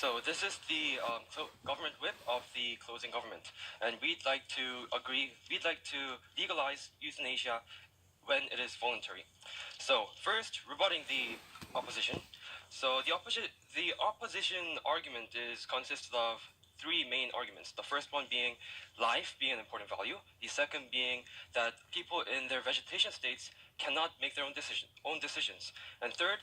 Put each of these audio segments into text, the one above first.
So this is the government whip of the closing government, and we'd like to legalize euthanasia when it is voluntary. So first, rebutting the opposition. So the opposition argument consists of three main arguments. The first one being life being an important value. The second being that people in their vegetation states cannot make their own decisions. And third,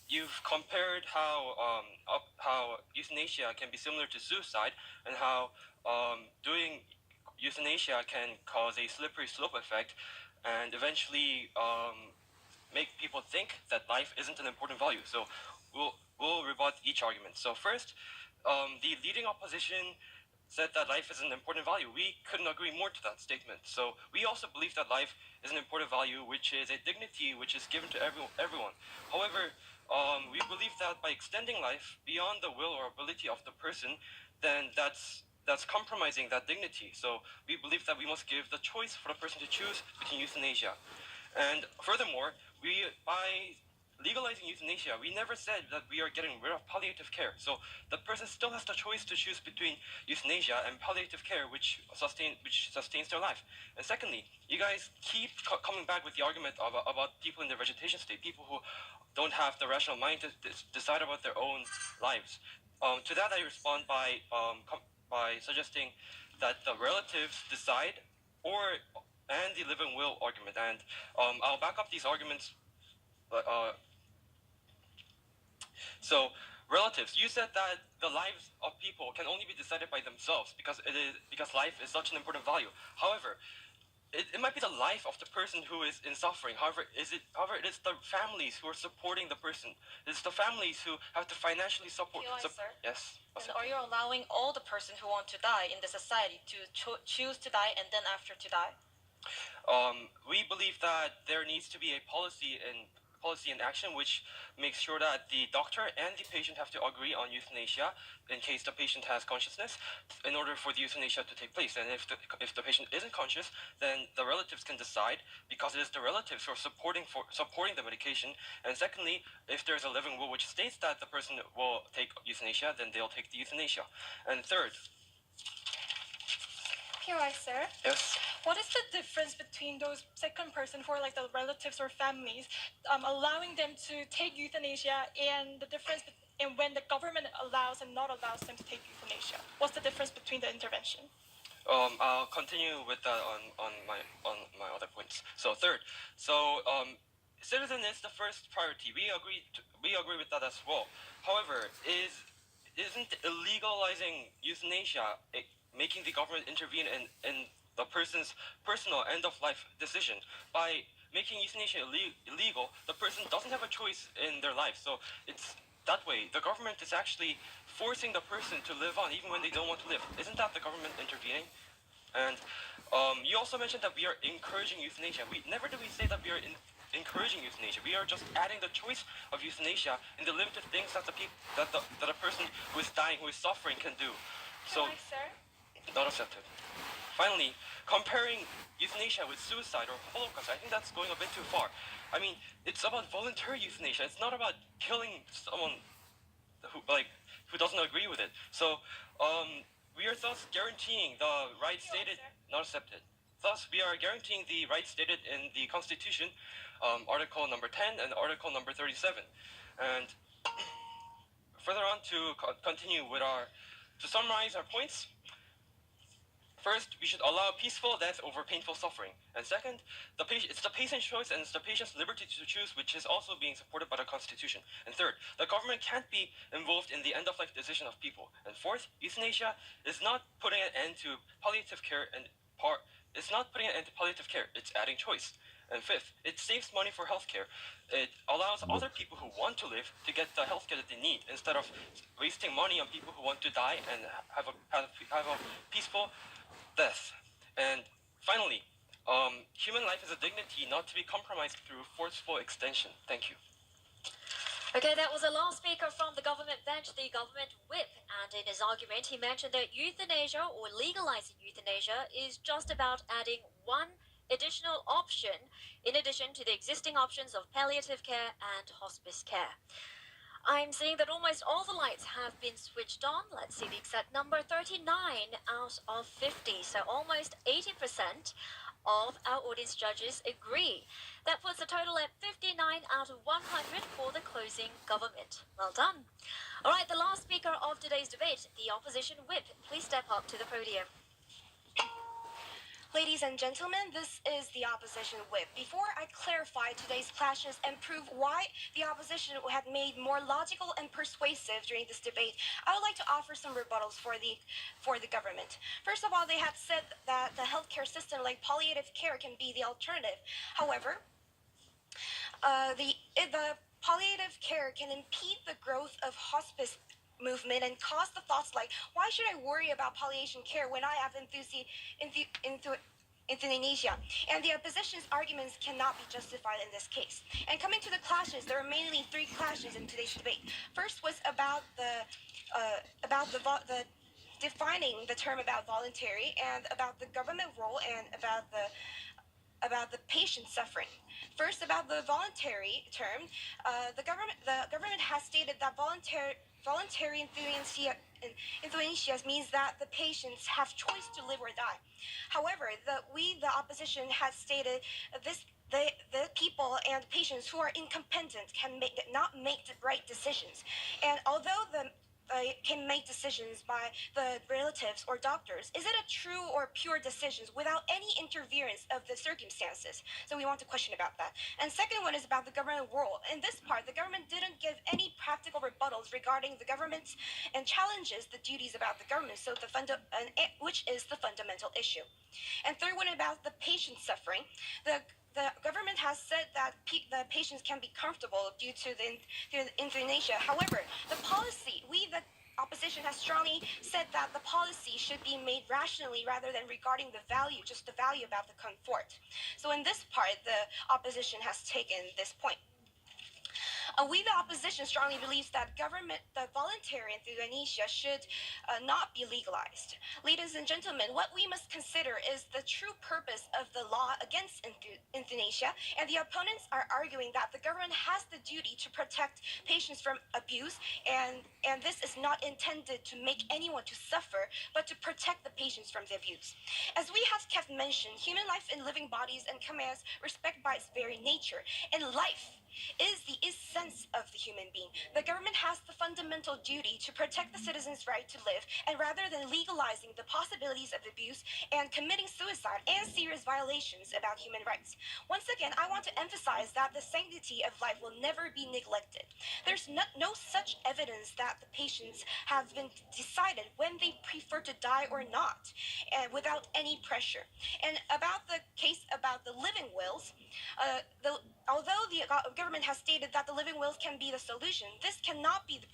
you've compared how euthanasia can be similar to suicide, and how doing euthanasia can cause a slippery slope effect, and eventually make people think that life isn't an important value. So we'll rebut each argument. So first, the leading opposition said that life is an important value. We couldn't agree more to that statement. So we also believe that life is an important value, which is a dignity which is given to everyone. However, we believe that by extending life beyond the will or ability of the person, then that's compromising that dignity. So we believe that we must give the choice for the person to choose between euthanasia. And furthermore, by legalizing euthanasia, we never said that we are getting rid of palliative care. So the person still has the choice to choose between euthanasia and palliative care, which sustains their life. And secondly, you guys keep coming back with the argument about people in their vegetation state, people who don't have the rational mind to decide about their own lives. To that, I respond by suggesting that the relatives decide, and the living will argument. And I'll back up these arguments. So, relatives, you said that the lives of people can only be decided by themselves because life is such an important value. However, it might be the life of the person who is in suffering. However, it is the families who are supporting the person. It's the families who have to financially support. Sir? Yes. And are you allowing all the person who want to die in the society to choose to die and then after to die? We believe that there needs to be a policy in action which makes sure that the doctor and the patient have to agree on euthanasia in case the patient has consciousness, in order for the euthanasia to take place. And if the patient isn't conscious, then the relatives can decide, because it is the relatives who are supporting the medication. And secondly, if there's a living will which states that the person will take euthanasia, then they'll take the euthanasia. And third. PY, sir? Yes? What is the difference between those second person who are like the relatives or families, allowing them to take euthanasia, and the difference in when the government allows and not allows them to take euthanasia? What's the difference between the intervention? I'll continue with that on my other points. So third, citizen is the first priority. We agree with that as well. However, isn't illegalizing euthanasia making the government intervene in the person's personal end-of-life decision? By making euthanasia illegal, the person doesn't have a choice in their life. So it's that way. The government is actually forcing the person to live on even when they don't want to live. Isn't that the government intervening? And you also mentioned that we are encouraging euthanasia. Never do we say that we are encouraging euthanasia. We are just adding the choice of euthanasia in the limited things that a person who is dying, who is suffering, can do. So, sir? Not accepted. Finally, comparing euthanasia with suicide or Holocaust, I think that's going a bit too far. I mean, it's about voluntary euthanasia. It's not about killing someone who doesn't agree with it. So, we are thus guaranteeing the right stated, not accepted. Thus, we are guaranteeing the right stated in the Constitution, Article number 10 and Article number 37. And further on, to continue with to summarize our points. First, we should allow peaceful death over painful suffering. And second, it's the patient's choice and it's the patient's liberty to choose, which is also being supported by the Constitution. And third, the government can't be involved in the end-of-life decision of people. And fourth, euthanasia is not putting an end to palliative care, it's not putting an end to palliative care, it's adding choice. And fifth, it saves money for healthcare. It allows other people who want to live to get the healthcare that they need, instead of wasting money on people who want to die and have a peaceful death. And finally, human life is a dignity not to be compromised through forceful extension. Thank you. Okay, that was the last speaker from the government bench, the government whip. And in his argument, he mentioned that euthanasia, or legalizing euthanasia, is just about adding one additional option in addition to the existing options of palliative care and hospice care. I'm seeing that almost all the lights have been switched on. Let's see the exact number, 39 out of 50. So almost 80% of our audience judges agree. That puts the total at 59 out of 100 for the closing government. Well done. All right, the last speaker of today's debate, the opposition whip. Please step up to the podium. Ladies and gentlemen, this is the opposition whip. Before I clarify today's clashes and prove why the opposition had made more logical and persuasive during this debate, I would like to offer some rebuttals for the government. First of all, they have said that the healthcare system like palliative care can be the alternative. However, the palliative care can impede the growth of hospice movement and cause the thoughts like, why should I worry about palliation care when I have euthanasia? And the opposition's arguments cannot be justified in this case. And coming to the clashes, there are mainly three clashes in today's debate. First was about the defining the term about voluntary, and about the government role, and about the patient suffering. First, about the voluntary term, the government has stated that voluntary euthanasia means that the patients have choice to live or die. However, the opposition has stated the people and patients who are incompetent cannot make the right decisions. And although can make decisions by the relatives or doctors, is it a true or pure decisions without any interference of the circumstances? So we want to question about that. And second one is about the government role. In this part, the government didn't give any practical rebuttals regarding the government and challenges the duties about the government, so which is the fundamental issue. And third one about the patient suffering. The government has said that the patients can be comfortable due to the euthanasia. However, the policy, the opposition has strongly said that the policy should be made rationally rather than regarding the value, just the value about the comfort. So in this part, the opposition has taken this point. We, the opposition, strongly believes that the voluntary euthanasia should not be legalized. Ladies and gentlemen, what we must consider is the true purpose of the law against euthanasia, and the opponents are arguing that the government has the duty to protect patients from abuse, and this is not intended to make anyone to suffer, but to protect the patients from the abuse. As we have kept mentioned, human life in living bodies and commands respect by its very nature, and life is the essence of the human being. The government has the fundamental duty to protect the citizens' right to live, and rather than legalizing the possibilities of abuse and committing suicide and serious violations about human rights. Once again, I want to emphasize that the sanctity of life will never be neglected. There's no such evidence that the patients have been decided when they prefer to die or not, without any pressure. And about the case about the living wills, although the government has stated that the living wills can be the solution, this cannot be the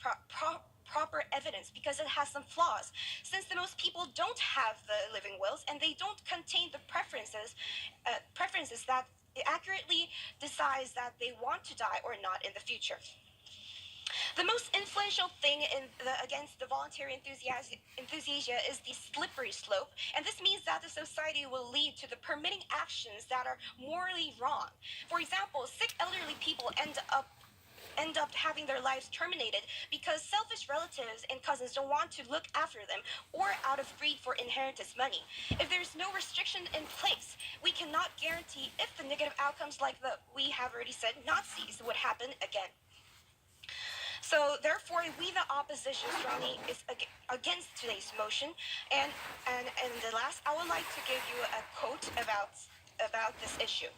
proper evidence because it has some flaws. Since the most people don't have the living wills and they don't contain the preferences that accurately decides that they want to die or not in the future. The most influential thing against the voluntary euthanasia is the slippery slope, and this means that the society will lead to the permitting actions that are morally wrong. For example, sick elderly people end up having their lives terminated because selfish relatives and cousins don't want to look after them, or out of greed for inheritance money. If there's no restriction in place, we cannot guarantee if the negative outcomes like we have already said, Nazis, would happen again. So therefore, we, the opposition, strongly is against today's motion. And the last, I would like to give you a quote about this issue.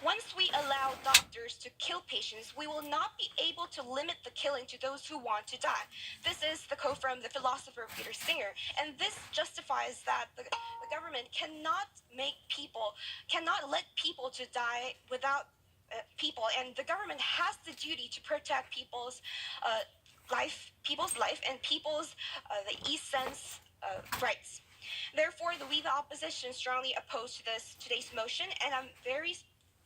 Once we allow doctors to kill patients, we will not be able to limit the killing to those who want to die. This is the quote from the philosopher Peter Singer, and this justifies that the government cannot let people to die without people, and the government has the duty to protect people's life, and people's the essence rights. Therefore, we, the opposition, strongly oppose to today's motion, and I'm very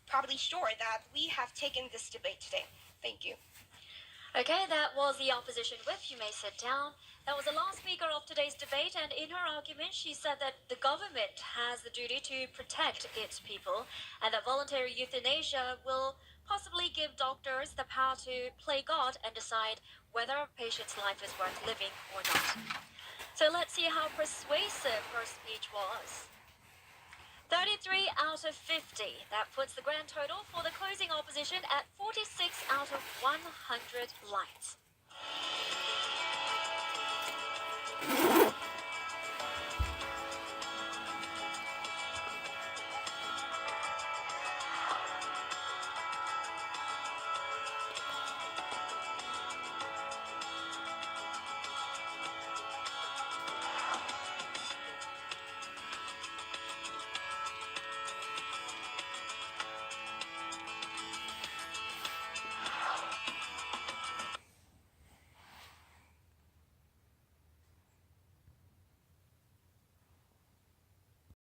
probably sure that we have taken this debate today. Thank you. Okay, that was the opposition whip. You may sit down. That was the last speaker of today's debate, and in her argument, she said that the government has the duty to protect its people, and that voluntary euthanasia will possibly give doctors the power to play God and decide whether a patient's life is worth living or not. So let's see how persuasive her speech was. 33 out of 50. That puts the grand total for the closing opposition at 46 out of 100 lights.